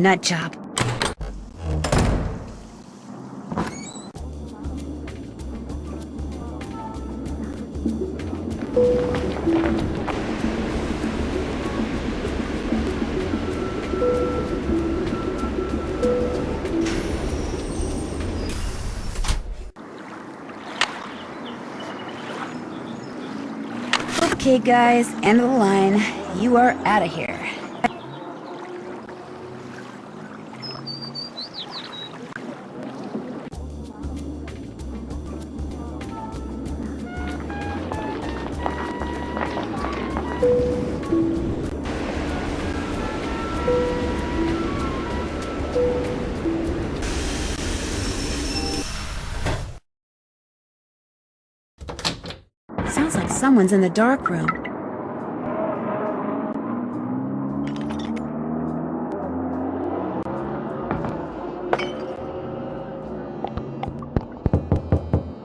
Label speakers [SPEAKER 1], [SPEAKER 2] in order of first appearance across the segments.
[SPEAKER 1] nut job. Okay, guys, end of the line. You are out of here. Sounds like someone's in the dark room.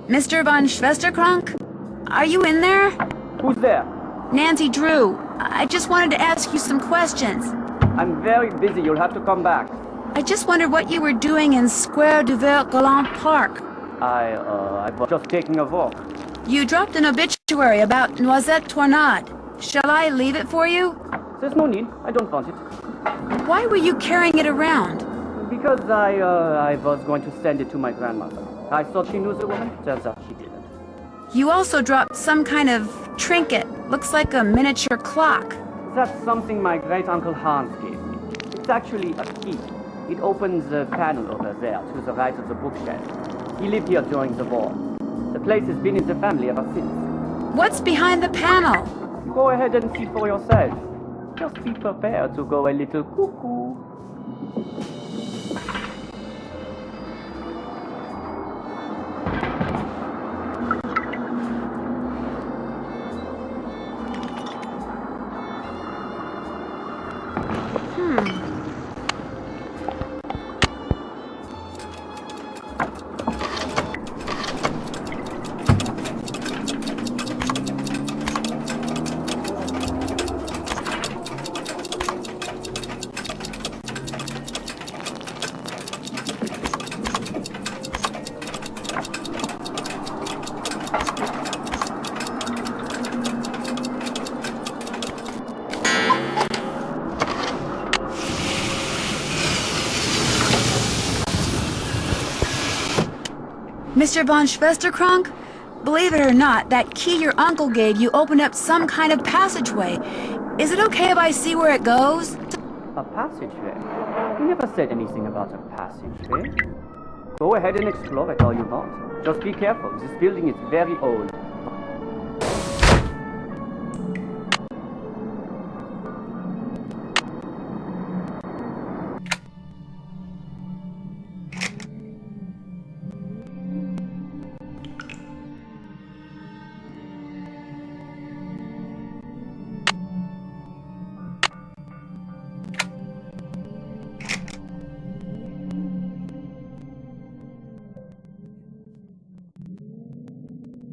[SPEAKER 1] Mr. von Schwesterkrank? Are you in there?
[SPEAKER 2] Who's there?
[SPEAKER 1] Nancy Drew. I just wanted to ask you some questions.
[SPEAKER 2] I'm very busy. You'll have to come back.
[SPEAKER 1] I just wondered what you were doing in Square du Vert Galant Park.
[SPEAKER 2] I was just taking a walk.
[SPEAKER 1] You dropped an obituary about Noisette Tornade. Shall I leave it for you?
[SPEAKER 2] There's no need. I don't want it.
[SPEAKER 1] Why were you carrying it around?
[SPEAKER 2] Because I was going to send it to my grandmother. I thought she knew the woman. Turns out she didn't.
[SPEAKER 1] You also dropped some kind of trinket. Looks like a miniature clock.
[SPEAKER 2] That's something my great-uncle Hans gave me. It's actually a key. It opens the panel over there to the right of the bookshelf. He lived here during the war. The place has been in the family ever since.
[SPEAKER 1] What's behind the panel?
[SPEAKER 2] Go ahead and see for yourself. Just be prepared to go a little cuckoo.
[SPEAKER 1] Mr. von Schwesterkrank? Believe it or not, that key your uncle gave you opened up some kind of passageway. Is it okay if I see where it goes?
[SPEAKER 2] A passageway? He never said anything about a passageway. Go ahead and explore it all you want. Just be careful. This building is very old.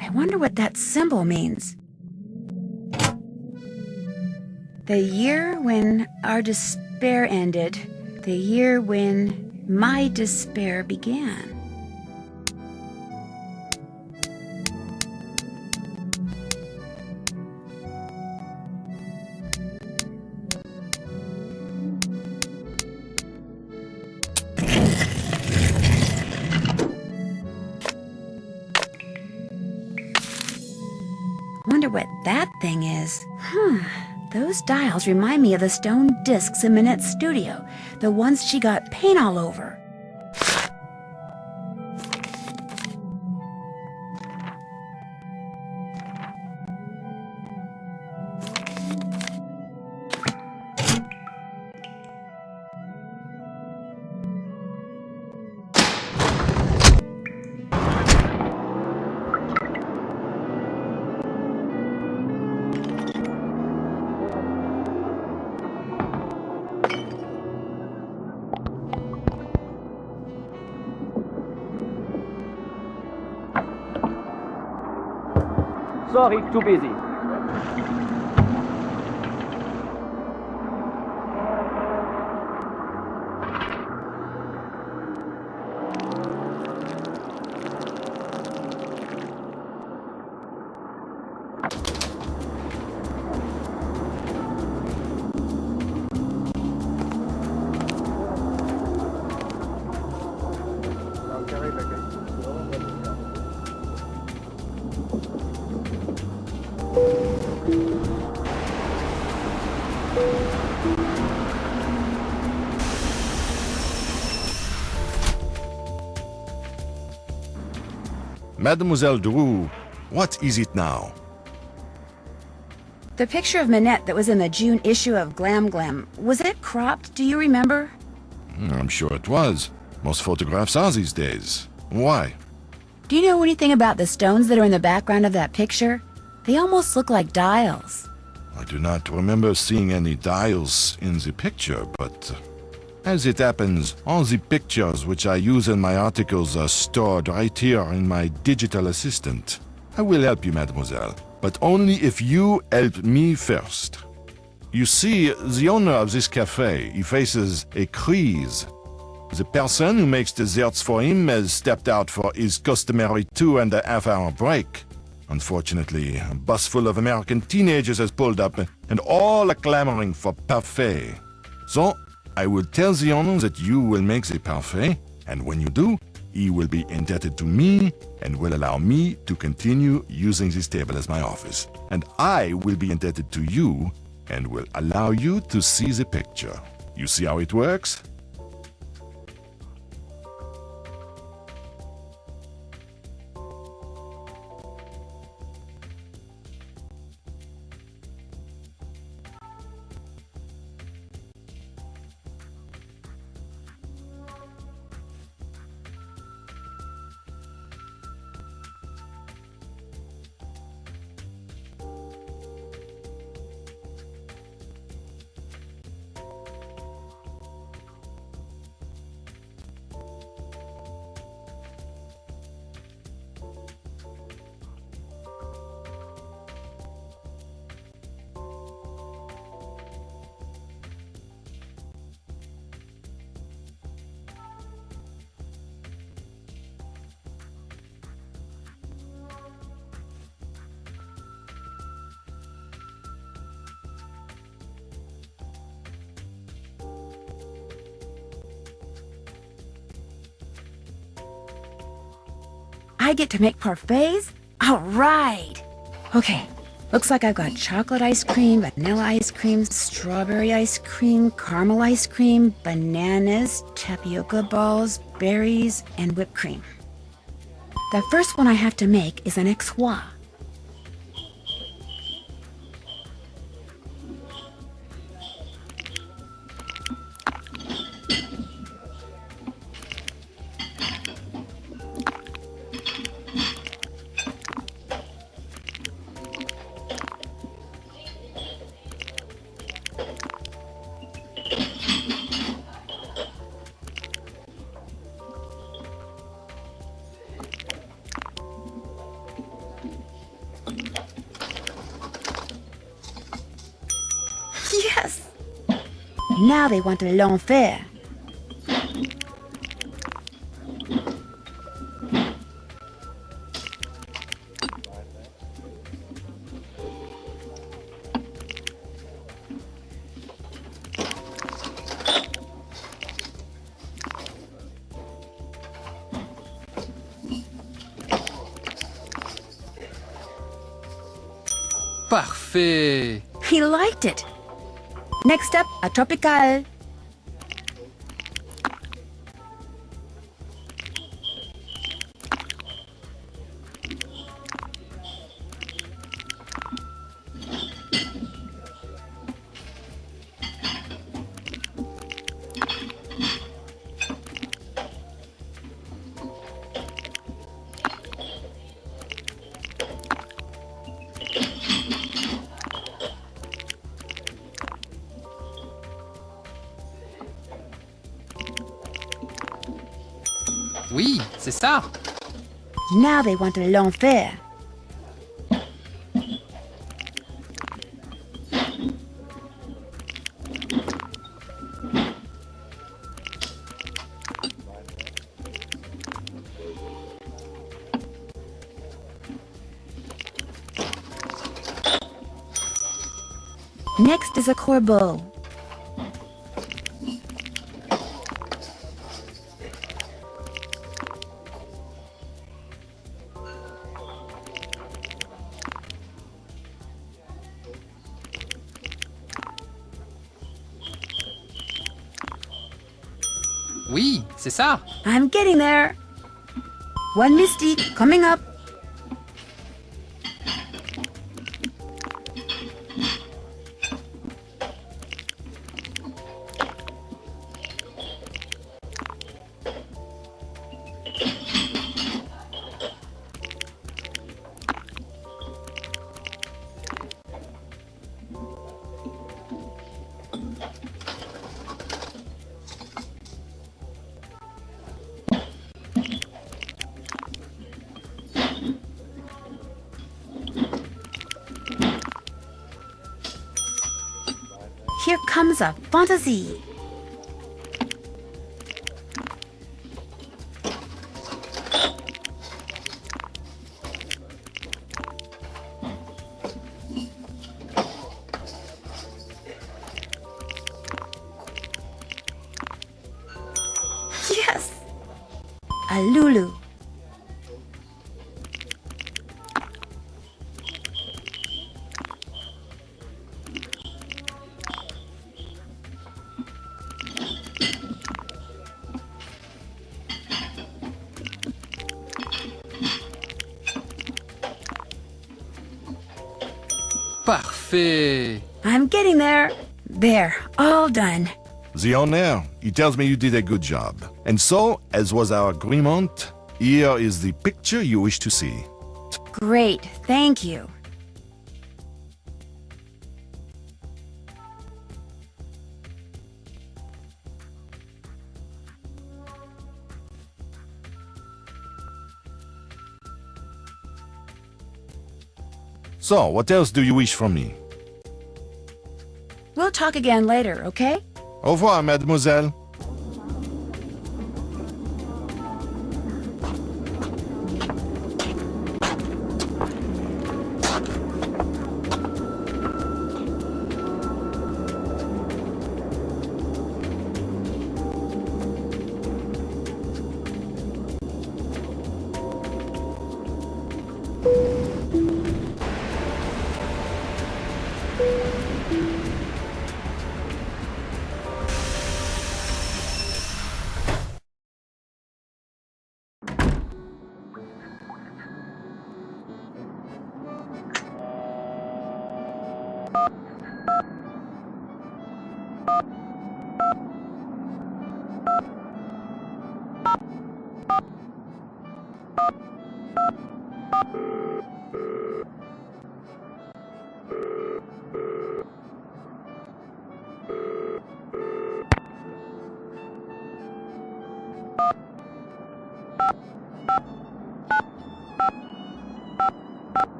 [SPEAKER 1] I wonder what that symbol means. The year when our despair ended. The year when my despair began. Wonder what that thing is. Those dials remind me of the stone discs in Minette's studio, the ones she got paint all over.
[SPEAKER 2] Sorry, too busy.
[SPEAKER 3] Mademoiselle Drew, what is it now?
[SPEAKER 1] The picture of Minette that was in the June issue of Glam Glam, was it cropped? Do you remember?
[SPEAKER 3] I'm sure it was. Most photographs are these days. Why?
[SPEAKER 1] Do you know anything about the stones that are in the background of that picture? They almost look like dials.
[SPEAKER 3] I do not remember seeing any dials in the picture, but as it happens, all the pictures which I use in my articles are stored right here in my digital assistant. I will help you, mademoiselle, but only if you help me first. You see, the owner of this cafe, he faces a crise. The person who makes desserts for him has stepped out for his customary 2.5-hour break. Unfortunately, a bus full of American teenagers has pulled up, and all are clamoring for parfait. So, I will tell the owner that you will make the parfait, and when you do, he will be indebted to me and will allow me to continue using this table as my office. And I will be indebted to you and will allow you to see the picture. You see how it works?
[SPEAKER 1] I get to make parfaits? All right. Okay, looks like I've got chocolate ice cream, vanilla ice cream, strawberry ice cream, caramel ice cream, bananas, tapioca balls, berries, and whipped cream. The first one I have to make is an Exois. Yes! Now they want l'enfer.
[SPEAKER 4] Parfait!
[SPEAKER 1] He liked it. Next up, a tropical.
[SPEAKER 4] Oui, c'est ça!
[SPEAKER 1] Now they want l'enfer. Next is a corbeau.
[SPEAKER 4] Oui, c'est ça!
[SPEAKER 1] I'm getting there. One mystique coming up. Here comes a fantasy. Yes! A Lulu.
[SPEAKER 4] Parfait.
[SPEAKER 1] I'm getting there. There, all done.
[SPEAKER 3] The owner, he tells me you did a good job. And so, as was our agreement, here is the picture you wish to see.
[SPEAKER 1] Great, thank you.
[SPEAKER 3] So, what else do you wish from me?
[SPEAKER 1] We'll talk again later, okay?
[SPEAKER 3] Au revoir, mademoiselle.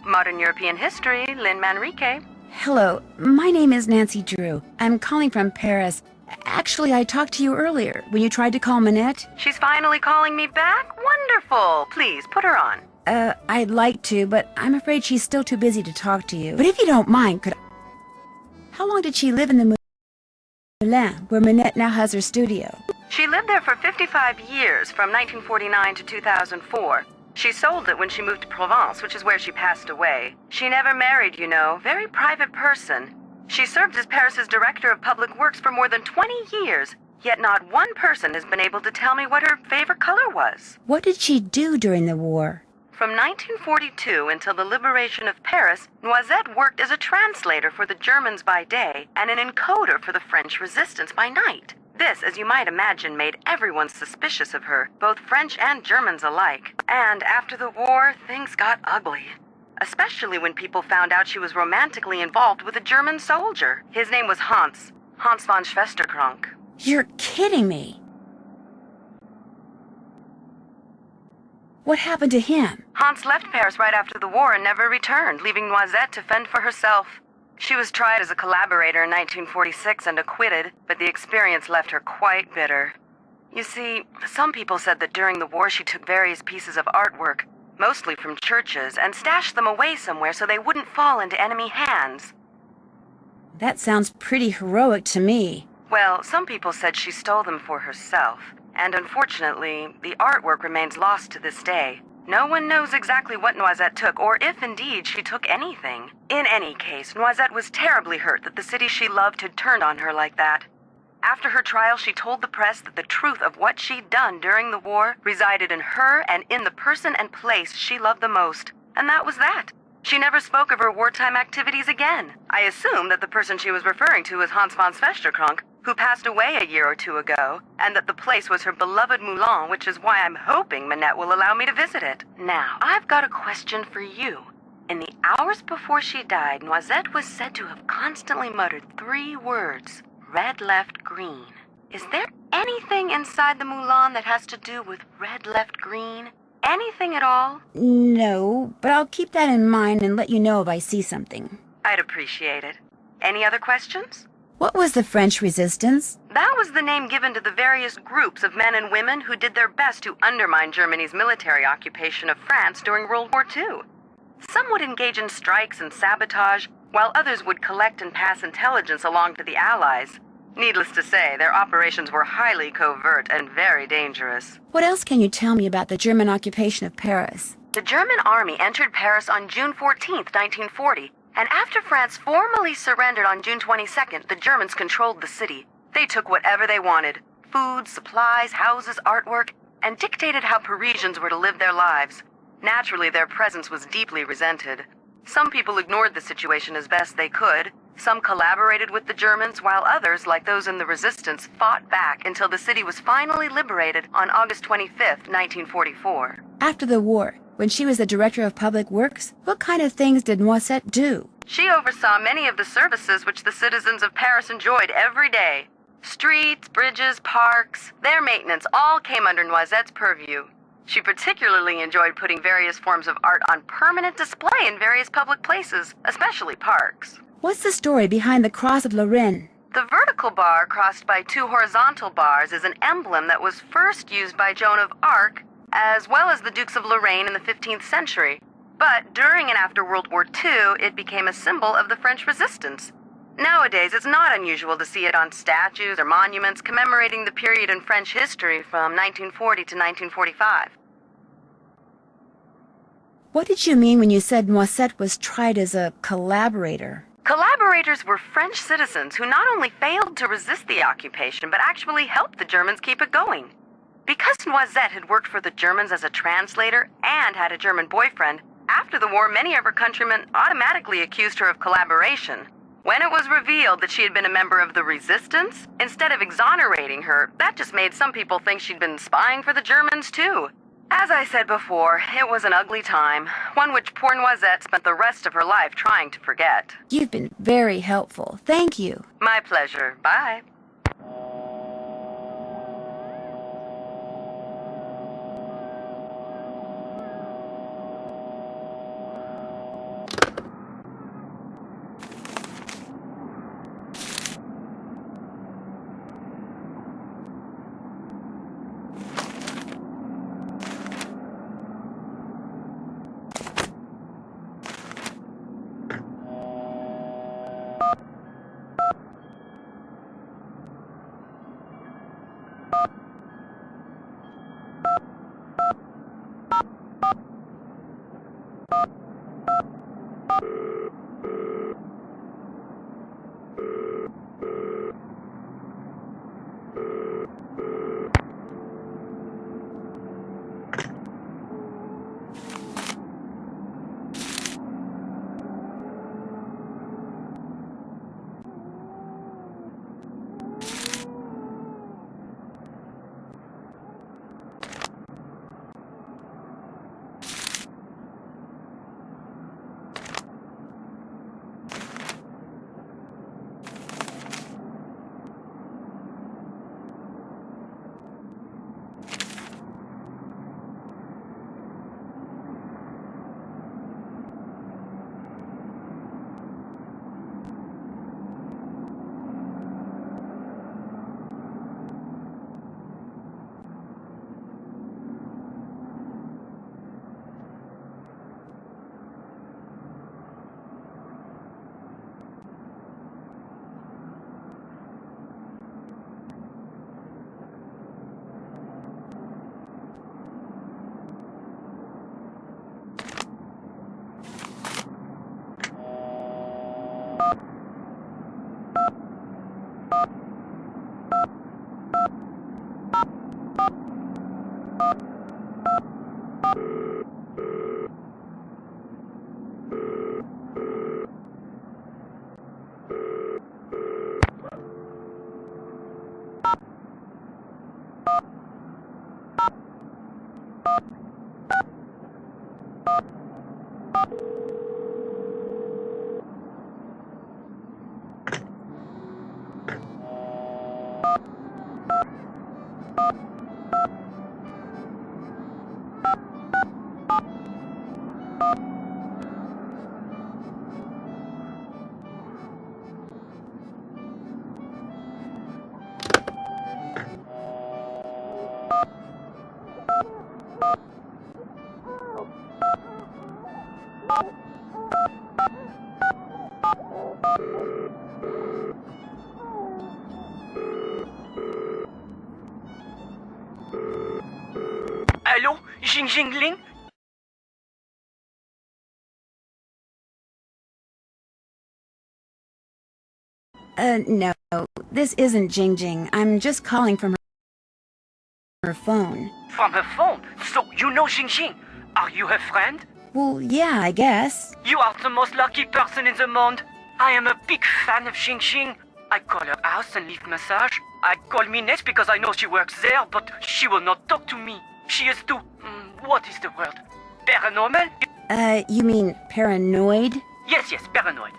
[SPEAKER 5] Modern European History, Lynn Manrique.
[SPEAKER 1] Hello, my name is Nancy Drew. I'm calling from Paris. Actually, I talked to you earlier when you tried to call Manette.
[SPEAKER 5] She's finally calling me back? Wonderful. Please, put her on.
[SPEAKER 1] I'd like to, but I'm afraid she's still too busy to talk to you. But if you don't mind, could I... How long did she live in the Moulin, where Manette now has her studio?
[SPEAKER 5] She lived there for 55 years, from 1949 to 2004. She sold it when she moved to Provence, which is where she passed away. She never married, you know. Very private person. She served as Paris's director of public works for more than 20 years, yet not one person has been able to tell me what her favorite color was.
[SPEAKER 1] What did she do during the war?
[SPEAKER 5] From 1942 until the liberation of Paris, Noisette worked as a translator for the Germans by day and an encoder for the French resistance by night. This, as you might imagine, made everyone suspicious of her, both French and Germans alike. And after the war, things got ugly. Especially when people found out she was romantically involved with a German soldier. His name was Hans von Schwesterkrank.
[SPEAKER 1] You're kidding me. What happened to him?
[SPEAKER 5] Hans left Paris right after the war and never returned, leaving Noisette to fend for herself. She was tried as a collaborator in 1946 and acquitted, but the experience left her quite bitter. You see, some people said that during the war she took various pieces of artwork, mostly from churches, and stashed them away somewhere so they wouldn't fall into enemy hands.
[SPEAKER 1] That sounds pretty heroic to me.
[SPEAKER 5] Well, some people said she stole them for herself, and unfortunately, the artwork remains lost to this day. No one knows exactly what Noisette took, or if indeed she took anything. In any case, Noisette was terribly hurt that the city she loved had turned on her like that. After her trial, she told the press that the truth of what she'd done during the war resided in her and in the person and place she loved the most. And that was that. She never spoke of her wartime activities again. I assume that the person she was referring to was Hans von Schwesterkrank, who passed away a year or two ago, and that the place was her beloved Moulin, which is why I'm hoping Manette will allow me to visit it. Now, I've got a question for you. In the hours before she died, Noisette was said to have constantly muttered 3 words: red left green. Is there anything inside the Mulan that has to do with red left green? Anything at all?
[SPEAKER 1] No, but I'll keep that in mind and let you know if I see something.
[SPEAKER 5] I'd appreciate it. Any other questions?
[SPEAKER 1] What was the French resistance?
[SPEAKER 5] That was the name given to the various groups of men and women who did their best to undermine Germany's military occupation of France during World War II. Some would engage in strikes and sabotage, while others would collect and pass intelligence along to the Allies. Needless to say, their operations were highly covert and very dangerous.
[SPEAKER 1] What else can you tell me about the German occupation of Paris?
[SPEAKER 5] The German army entered Paris on June 14, 1940, and after France formally surrendered on June 22nd, the Germans controlled the city. They took whatever they wanted: food, supplies, houses, artwork, and dictated how Parisians were to live their lives. Naturally, their presence was deeply resented. Some people ignored the situation as best they could. Some collaborated with the Germans, while others, like those in the resistance, fought back until the city was finally liberated on August 25th, 1944.
[SPEAKER 1] After the war, when she was the director of public works, what kind of things did Noisette do?
[SPEAKER 5] She oversaw many of the services which the citizens of Paris enjoyed every day. Streets, bridges, parks, their maintenance all came under Noisette's purview. She particularly enjoyed putting various forms of art on permanent display in various public places, especially parks.
[SPEAKER 1] What's the story behind the Cross of Lorraine?
[SPEAKER 5] The vertical bar crossed by two horizontal bars is an emblem that was first used by Joan of Arc, as well as the Dukes of Lorraine in the 15th century. But during and after World War II, it became a symbol of the French resistance. Nowadays, it's not unusual to see it on statues or monuments commemorating the period in French history from 1940 to 1945.
[SPEAKER 1] What did you mean when you said Noisette was tried as a collaborator?
[SPEAKER 5] Collaborators were French citizens who not only failed to resist the occupation, but actually helped the Germans keep it going. Because Noisette had worked for the Germans as a translator and had a German boyfriend, after the war, many of her countrymen automatically accused her of collaboration. When it was revealed that she had been a member of the resistance, instead of exonerating her, that just made some people think she'd been spying for the Germans too. As I said before, it was an ugly time, one which poor Noisette spent the rest of her life trying to forget.
[SPEAKER 1] You've been very helpful. Thank you.
[SPEAKER 5] My pleasure. Bye.
[SPEAKER 2] Hello, Jing Jingling?
[SPEAKER 1] No, this isn't Jing Jing. I'm just calling from her phone.
[SPEAKER 2] From her phone? So you know Jing Jing? Are you her friend?
[SPEAKER 1] Well, yeah, I guess.
[SPEAKER 2] You are the most lucky person in the monde. I am a big fan of Jing Jing. I call her house and leave massage. I call Minette because I know she works there, but she will not talk to me. She is too... what is the word? Paranormal?
[SPEAKER 1] You mean paranoid?
[SPEAKER 2] Yes, paranoid.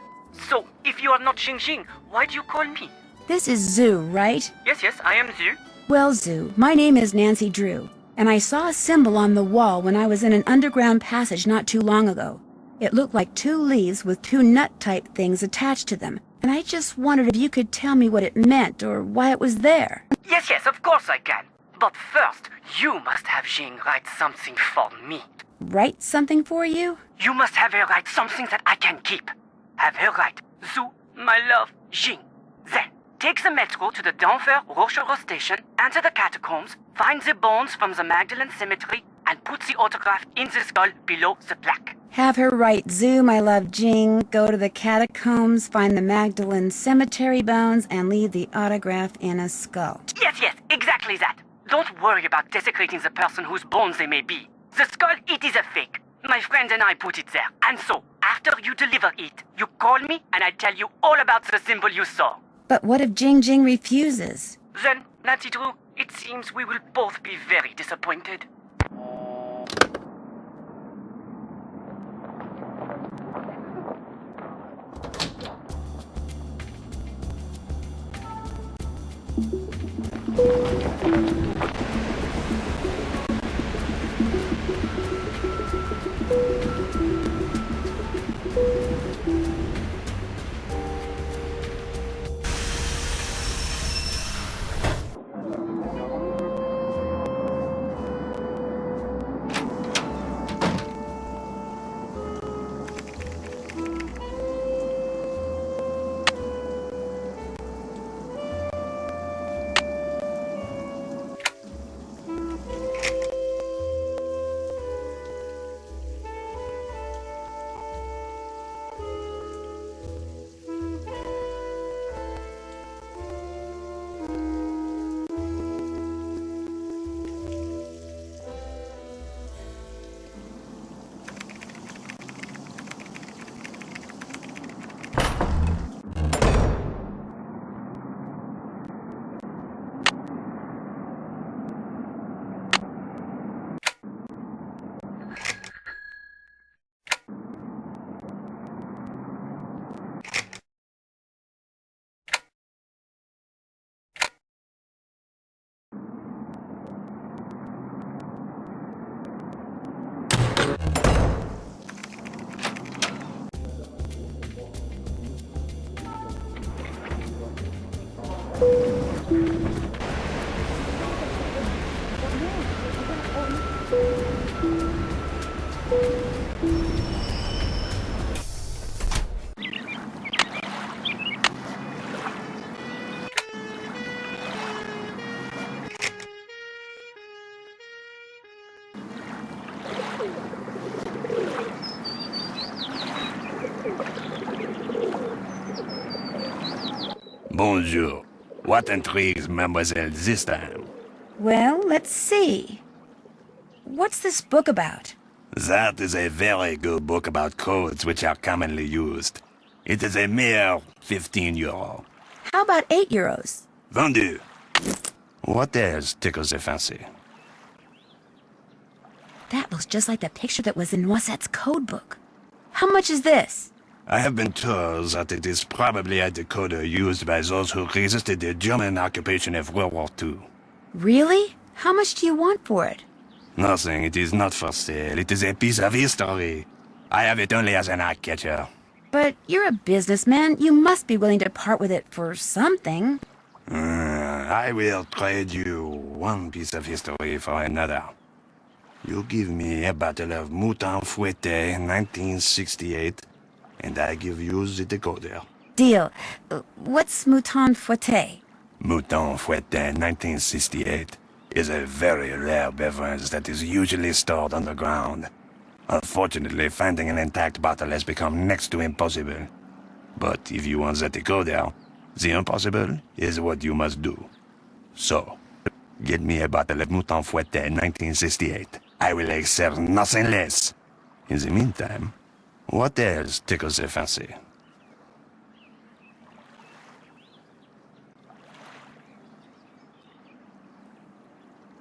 [SPEAKER 2] So, if you are not Jing Jing, why do you call me?
[SPEAKER 1] This is Zoo, right?
[SPEAKER 2] Yes, I am Zhu.
[SPEAKER 1] Well, Zoo, my name is Nancy Drew, and I saw a symbol on the wall when I was in an underground passage not too long ago. It looked like 2 leaves with 2 nut-type things attached to them, and I just wondered if you could tell me what it meant or why it was there.
[SPEAKER 2] Yes, of course I can. But first, you must have Jing write something for me.
[SPEAKER 1] Write something for you?
[SPEAKER 2] You must have her write something that I can keep. Have her write, Zoo, my love, Jing. Then, take the metro to the Denver Rochereau station, enter the catacombs, find the bones from the Magdalene Cemetery, and put the autograph in the skull below the plaque.
[SPEAKER 1] Have her write, Zoo, my love, Jing, go to the catacombs, find the Magdalene Cemetery bones, and leave the autograph in a skull.
[SPEAKER 2] Yes, exactly that. Don't worry about desecrating the person whose bones they may be. The skull, it is a fake. My friend and I put it there. And so, after you deliver it, you call me and I tell you all about the symbol you saw.
[SPEAKER 1] But what if Jing Jing refuses?
[SPEAKER 2] Then, Nancy Drew, it seems we will both be very disappointed.
[SPEAKER 6] Bonjour. What intrigues Mademoiselle this time?
[SPEAKER 1] Well, let's see. What's this book about?
[SPEAKER 6] That is a very good book about codes which are commonly used. It is a mere 15 euro.
[SPEAKER 1] How about 8 euros?
[SPEAKER 6] Vendu. What else tickles the fancy?
[SPEAKER 1] That looks just like the picture that was in Noisette's code book. How much is this?
[SPEAKER 6] I have been told that it is probably a decoder used by those who resisted the German occupation of World War II.
[SPEAKER 1] Really? How much do you want for it?
[SPEAKER 6] Nothing, it is not for sale. It is a piece of history. I have it only as an eye-catcher.
[SPEAKER 1] But you're a businessman. You must be willing to part with it for something.
[SPEAKER 6] I will trade you one piece of history for another. You give me a bottle of Mouton Fouetté, 1968, and I give you the decoder.
[SPEAKER 1] Deal. What's Mouton Foueté?
[SPEAKER 6] Mouton Foueté 1968 is a very rare beverage that is usually stored underground. Unfortunately, finding an intact bottle has become next to impossible. But if you want the decoder, the impossible is what you must do. So, get me a bottle of Mouton Foueté 1968. I will accept nothing less. In the meantime, what else tickles your fancy?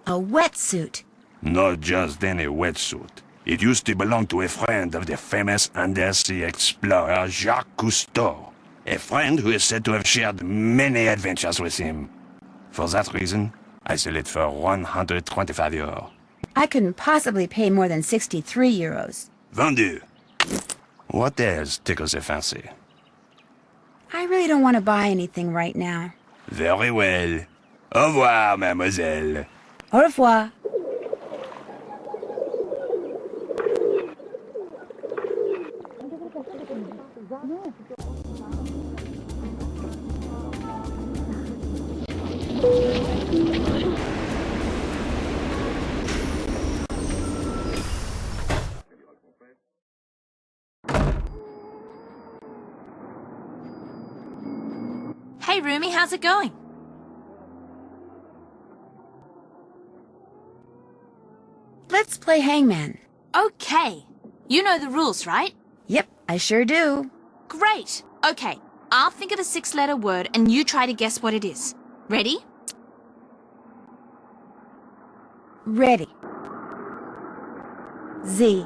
[SPEAKER 1] A wetsuit.
[SPEAKER 6] Not just any wetsuit. It used to belong to a friend of the famous undersea explorer Jacques Cousteau. A friend who is said to have shared many adventures with him. For that reason, I sell it for 125 euros.
[SPEAKER 1] I couldn't possibly pay more than 63 euros.
[SPEAKER 6] Vendu. What else tickles your fancy?
[SPEAKER 1] I really don't want to buy anything right now.
[SPEAKER 6] Very well. Au revoir, mademoiselle.
[SPEAKER 1] Au revoir.
[SPEAKER 7] Hey, Rumi, how's it going?
[SPEAKER 1] Let's play hangman.
[SPEAKER 7] Okay. You know the rules, right?
[SPEAKER 1] Yep, I sure do.
[SPEAKER 7] Great. Okay. I'll think of a 6-letter word and you try to guess what it is. Ready?
[SPEAKER 1] Ready. Z.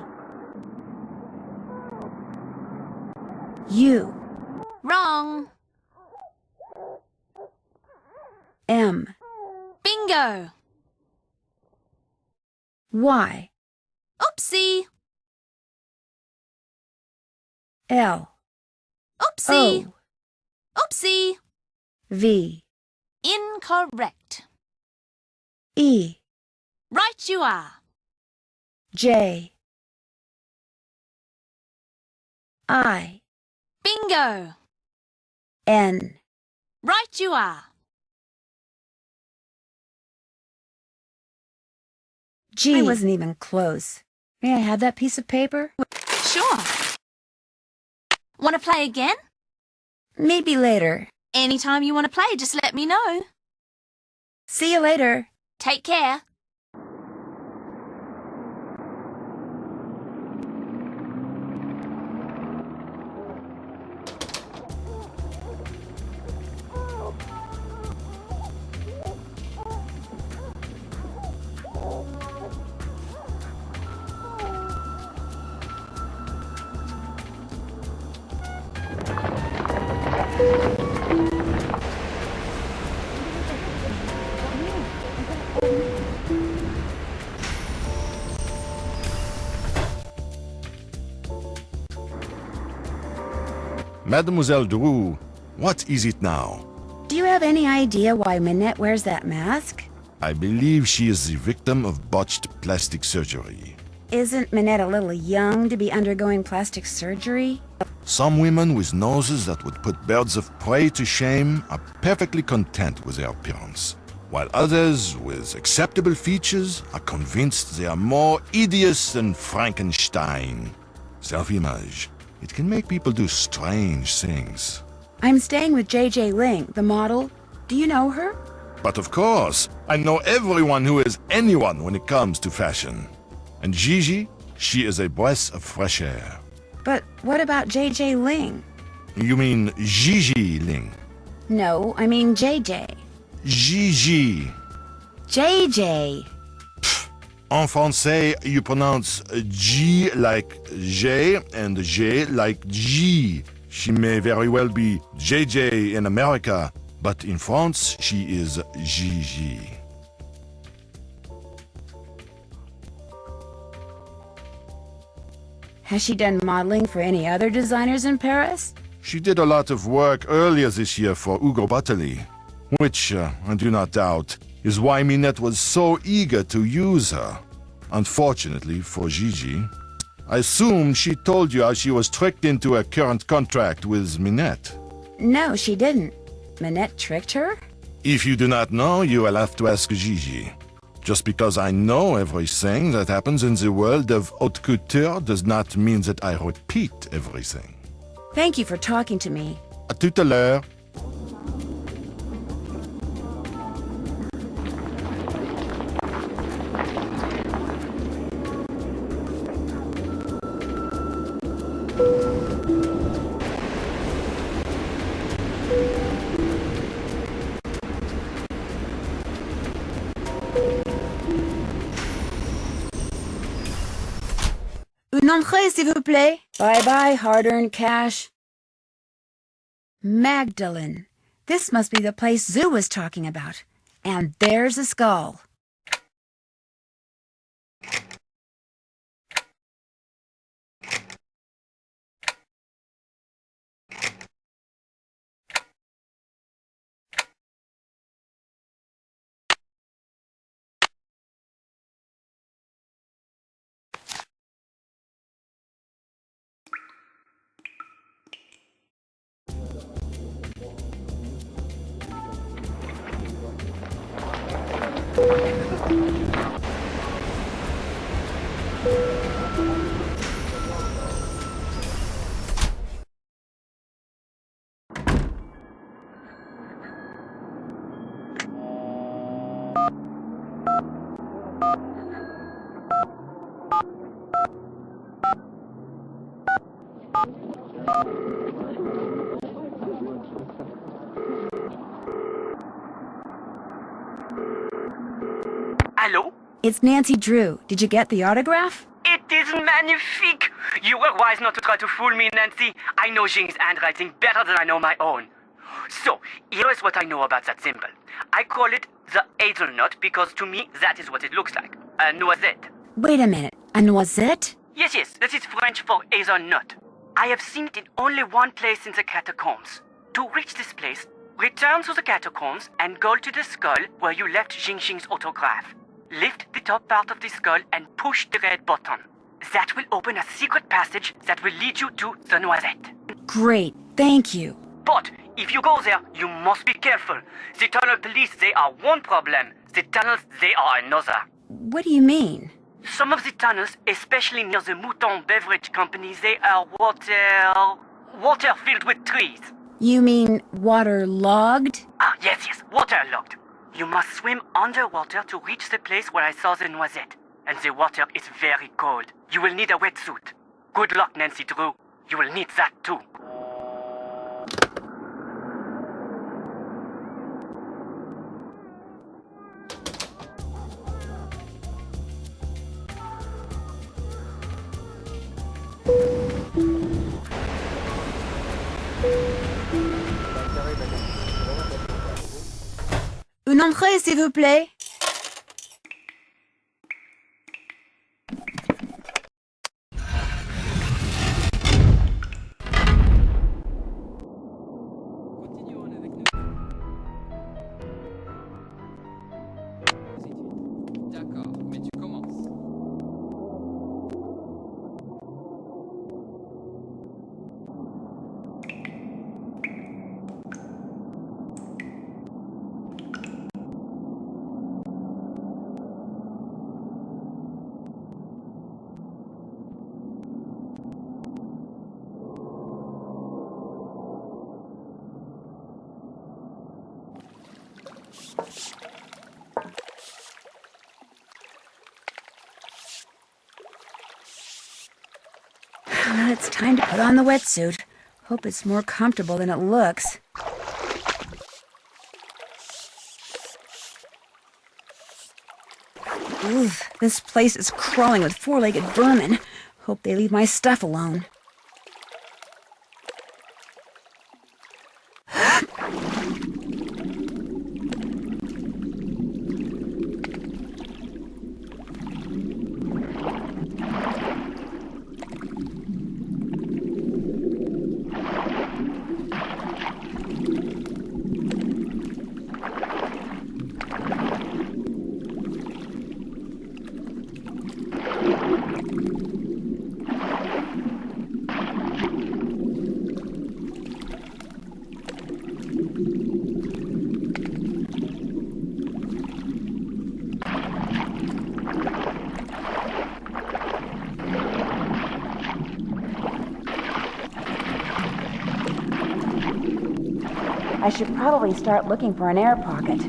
[SPEAKER 1] U.
[SPEAKER 7] Wrong.
[SPEAKER 1] M.
[SPEAKER 7] Bingo.
[SPEAKER 1] Y.
[SPEAKER 7] Oopsie.
[SPEAKER 1] L.
[SPEAKER 7] Oopsie.
[SPEAKER 1] O.
[SPEAKER 7] Oopsie.
[SPEAKER 1] V.
[SPEAKER 7] Incorrect.
[SPEAKER 1] E.
[SPEAKER 7] Right you are.
[SPEAKER 1] J. I.
[SPEAKER 7] Bingo.
[SPEAKER 1] N.
[SPEAKER 7] Right you are.
[SPEAKER 1] G. I wasn't even close. May I have that piece of paper?
[SPEAKER 7] Sure. Want to play again?
[SPEAKER 1] Maybe later.
[SPEAKER 7] Anytime you want to play, just let me know.
[SPEAKER 1] See you later.
[SPEAKER 7] Take care.
[SPEAKER 3] Mademoiselle Drew, what is it now?
[SPEAKER 1] Do you have any idea why Minette wears that mask?
[SPEAKER 3] I believe she is the victim of botched plastic surgery.
[SPEAKER 1] Isn't Minette a little young to be undergoing plastic surgery?
[SPEAKER 3] Some women with noses that would put birds of prey to shame are perfectly content with their appearance, while others with acceptable features are convinced they are more hideous than Frankenstein. Self-image. It can make people do strange things.
[SPEAKER 1] I'm staying with JJ Ling, the model. Do you know her?
[SPEAKER 3] But of course, I know everyone who is anyone when it comes to fashion. And Gigi, she is a breath of fresh air.
[SPEAKER 1] But what about JJ Ling?
[SPEAKER 3] You mean Gigi Ling?
[SPEAKER 1] No, I mean JJ.
[SPEAKER 3] Gigi.
[SPEAKER 1] JJ.
[SPEAKER 3] En français, you pronounce G like J and J like G. She may very well be JJ in America, but in France, she is Gigi.
[SPEAKER 1] Has she done modeling for any other designers in Paris?
[SPEAKER 3] She did a lot of work earlier this year for Ugo Bottoli, which, I do not doubt, is why Minette was so eager to use her. Unfortunately for Gigi, I assume she told you how she was tricked into a current contract with Minette.
[SPEAKER 1] No, she didn't. Minette tricked her?
[SPEAKER 3] If you do not know, you will have to ask Gigi. Just because I know everything that happens in the world of haute couture does not mean that I repeat everything.
[SPEAKER 1] Thank you for talking to me.
[SPEAKER 3] À tout à l'heure.
[SPEAKER 1] Une entrée, s'il vous plaît. Bye-bye, hard-earned cash. Magdalene. This must be the place Zoo was talking about. And there's a skull.
[SPEAKER 2] Hello?
[SPEAKER 1] It's Nancy Drew. Did you get the autograph?
[SPEAKER 2] It is magnifique! You were wise not to try to fool me, Nancy. I know Jing's handwriting better than I know my own. So, here is what I know about that symbol. I call it the hazelnut because to me that is what it looks like. A noisette.
[SPEAKER 1] Wait a minute. A noisette?
[SPEAKER 2] Yes, that is French for hazelnut. I have seen it in only one place in the catacombs. To reach this place, return to the catacombs and go to the skull where you left Jing's autograph. Lift the top part of the skull and push the red button. That will open a secret passage that will lead you to the noisette.
[SPEAKER 1] Great. Thank you.
[SPEAKER 2] But if you go there, you must be careful. The tunnel police, they are one problem. The tunnels, they are another.
[SPEAKER 1] What do you mean?
[SPEAKER 2] Some of the tunnels, especially near the Mouton Beverage Company, they are water filled with trees.
[SPEAKER 1] You mean waterlogged?
[SPEAKER 2] Ah, yes, waterlogged. You must swim underwater to reach the place where I saw the noisette. And the water is very cold. You will need a wetsuit. Good luck, Nancy Drew. You will need that too.
[SPEAKER 1] Une entrée, s'il vous plaît.
[SPEAKER 4] D'accord, mais tu commences.
[SPEAKER 1] It's time to put on the wetsuit. Hope it's more comfortable than it looks. Oof, this place is crawling with four-legged vermin. Hope they leave my stuff alone. I should probably start looking for an air pocket.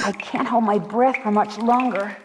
[SPEAKER 1] I can't hold my breath for much longer.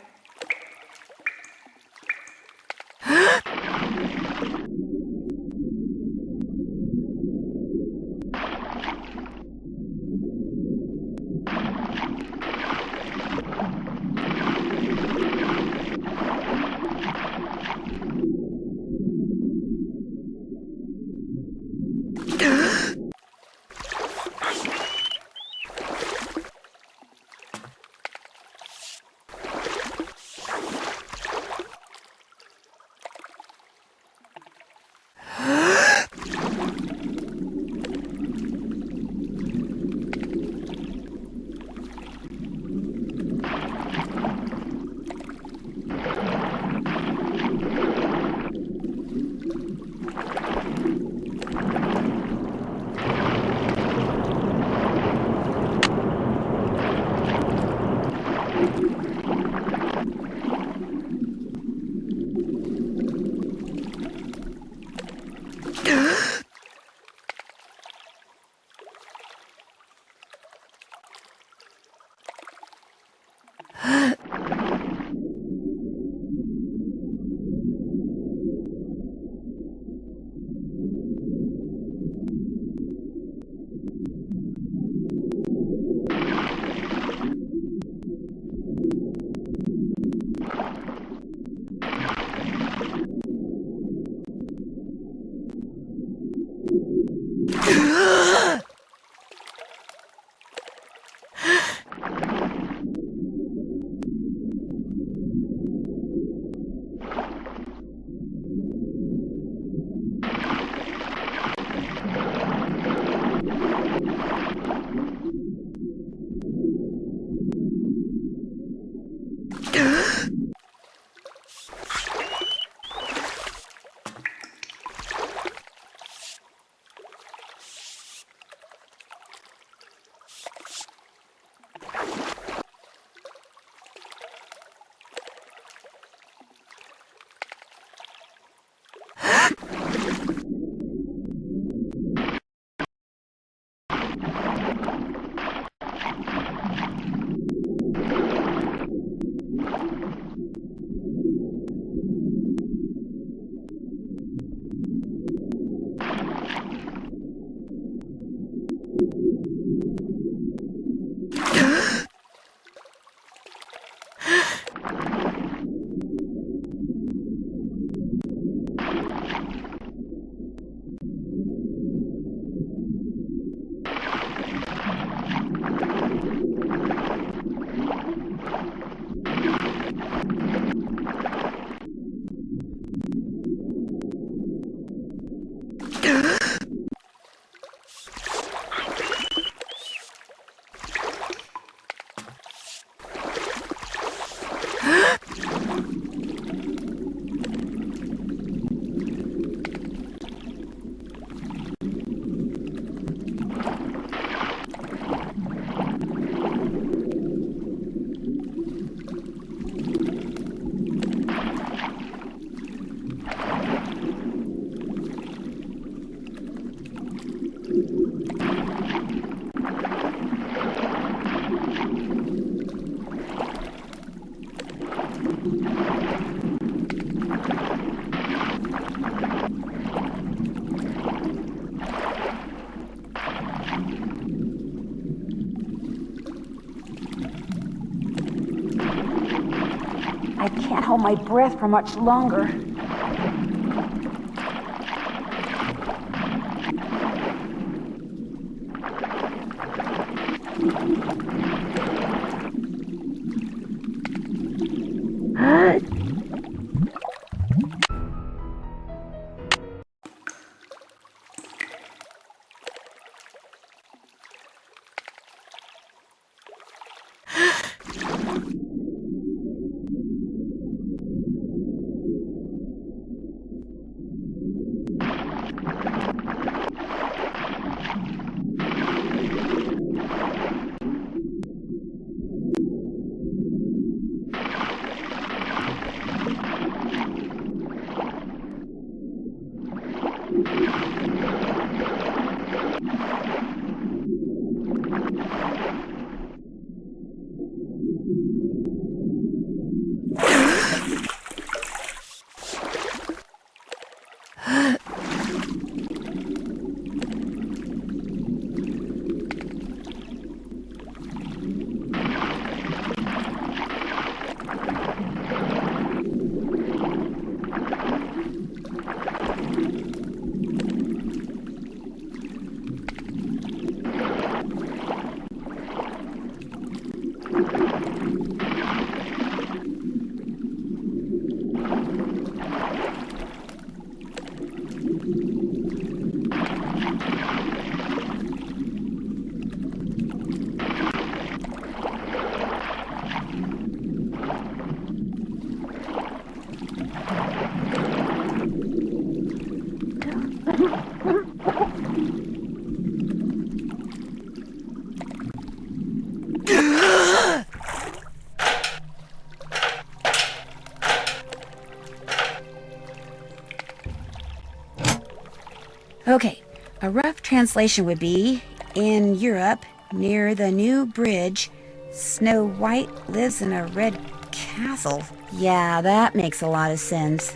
[SPEAKER 1] I can't hold my breath for much longer. Okay, a rough translation would be, in Europe, near the new bridge, Snow White lives in a red castle. Yeah, that makes a lot of sense.